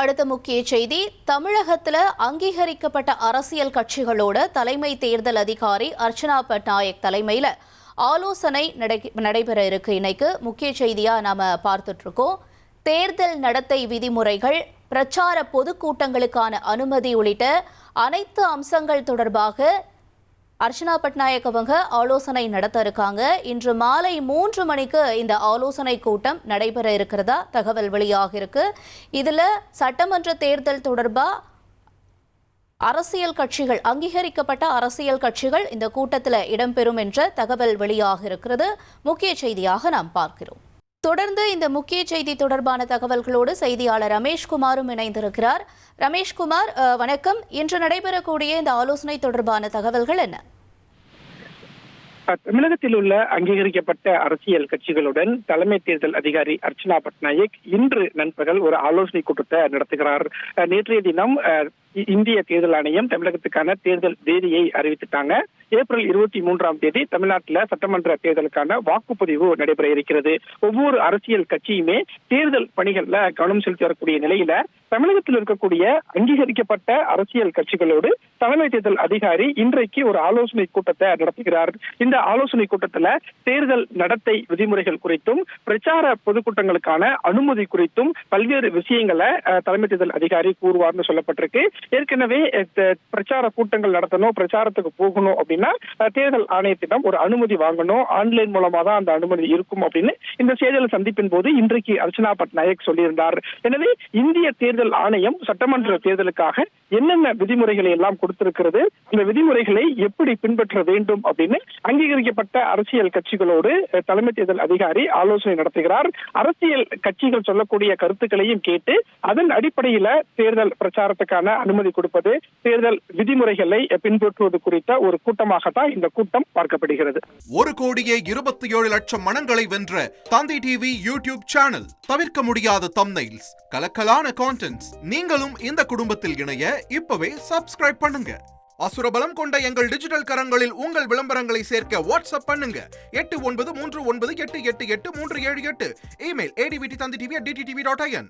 அடுத்த முக்கிய செய்தி, தமிழகத்தில் அங்கீகரிக்கப்பட்ட அரசியல் கட்சிகளோட தலைமை தேர்தல் அதிகாரி அர்ச்சனா பட்நாயக் தலைமையில் ஆலோசனை நடைபெற இருக்கு. இன்னைக்கு முக்கிய செய்தியா நாம பார்த்துட்டு இருக்கோம். தேர்தல் நடத்தை விதிமுறைகள், பிரச்சார பொதுக்கூட்டங்களுக்கான அனுமதி உள்ளிட்ட அனைத்து அம்சங்கள் தொடர்பாக அர்ச்சனா பட்நாயக் அவங்க ஆலோசனை நடத்த இருக்காங்க. இன்று மாலை 3 மணிக்கு இந்த ஆலோசனை கூட்டம் நடைபெற இருக்கிறதா தகவல் வெளியாக இருக்கு. இதுல சட்டமன்ற தேர்தல் தொடர்பா அரசியல் கட்சிகள், அங்கீகரிக்கப்பட்ட அரசியல் கட்சிகள் இந்த கூட்டத்தில் இடம்பெறும் என்ற தகவல் வெளியாக இருக்கிறது. முக்கிய செய்தியாக நாம் பார்க்கிறோம். தொடர்ந்து இந்த முக்கிய செய்தி தொடர்பான தகவல்களோடு செய்தியாளர் ரமேஷ்குமாரும் இணைந்திருக்கிறார். ரமேஷ்குமார், வணக்கம். இன்று நடைபெறக்கூடிய இந்த ஆலோசனை தொடர்பான தகவல்கள் என்ன? தமிழகத்தில் உள்ள அங்கீகரிக்கப்பட்ட அரசியல் கட்சிகளுடன் தலைமை தேர்தல் அதிகாரி அர்ச்சனா பட்நாயக் இன்று நண்பகல் ஒரு ஆலோசனை கூட்டத்தை நடத்துகிறார். நேற்றைய தினம் இந்திய தேர்தல் ஆணையம் தமிழகத்துக்கான தேர்தல் தேதியை அறிவித்துட்டாங்க. ஏப்ரல் 23ஆம் தேதி தமிழ்நாட்டில் சட்டமன்ற தேர்தலுக்கான வாக்குப்பதிவு நடைபெற இருக்கிறது. ஒவ்வொரு அரசியல் கட்சியுமே தேர்தல் பணிகள்ல கவனம் செலுத்தி வரக்கூடிய நிலையில தமிழகத்தில் இருக்கக்கூடிய அங்கீகரிக்கப்பட்ட அரசியல் கட்சிகளோடு தலைமை தேர்தல் அதிகாரி இன்றைக்கு ஒரு ஆலோசனை கூட்டத்தை நடத்துகிறார். இந்த ஆலோசனை கூட்டத்துல தேர்தல் நடத்தை விதிமுறைகள் குறித்தும் பிரச்சார பொதுக்கூட்டங்களுக்கான அனுமதி குறித்தும் பல்வேறு விஷயங்களை தலைமை தேர்தல் அதிகாரி கூறுவார்னு சொல்லப்பட்டிருக்கு. ஏற்கனவே பிரச்சார கூட்டங்கள் நடத்தணும், பிரச்சாரத்துக்கு போகணும் அப்படின்னா தேர்தல் ஆணையத்திடம் ஒரு அனுமதி வாங்கணும், ஆன்லைன் மூலமா தான் அந்த அனுமதி இருக்கும் அப்படின்னு இந்த செய்தியாளர் சந்திப்பின் போது இன்றைக்கு அர்ச்சனா பட்நாயக் சொல்லியிருந்தார். எனவே இந்திய தேர்தல் ஆணையம் சட்டமன்ற தேர்தலுக்காக என்னென்ன விதிமுறைகளை எல்லாம் கொடுத்திருக்கிறது, அந்த விதிமுறைகளை எப்படி பின்பற்ற வேண்டும் அப்படின்னு அங்கீகரிக்கப்பட்ட அரசியல் கட்சிகளோடு தலைமை தேர்தல் அதிகாரி ஆலோசனை நடத்துகிறார். அரசியல் கட்சிகள் சொல்லக்கூடிய கருத்துக்களையும் கேட்டு அதன் அடிப்படையில தேர்தல் பிரச்சாரத்துக்கான அனுமதி கொடுப்பது, தேர்தல் விதிமுறைகளை பின்பற்றுவது குறித்த ஒரு கூட்டமாகத்தான் இந்த கூட்டம் பார்க்கப்படுகிறது. 1,27,00,000 மனங்களை வென்ற தந்தி டிவி யூடியூப் சேனல். தவிர்க்க முடியாத தம்ப்நெயில்ஸ், கலக்கலான கான்டென்ட்ஸ். நீங்களும் இந்த குடும்பத்தில் இணைய இப்பவே சப்ஸ்கிரைப் பண்ணுங்க. அசுரபலம் கொண்ட எங்கள் டிஜிட்டல் கரங்களில் உங்கள் விளம்பரங்களை சேர்க்க வாட்ஸ்அப் பண்ணுங்க. 8939888838. Email advttv@dttv.in.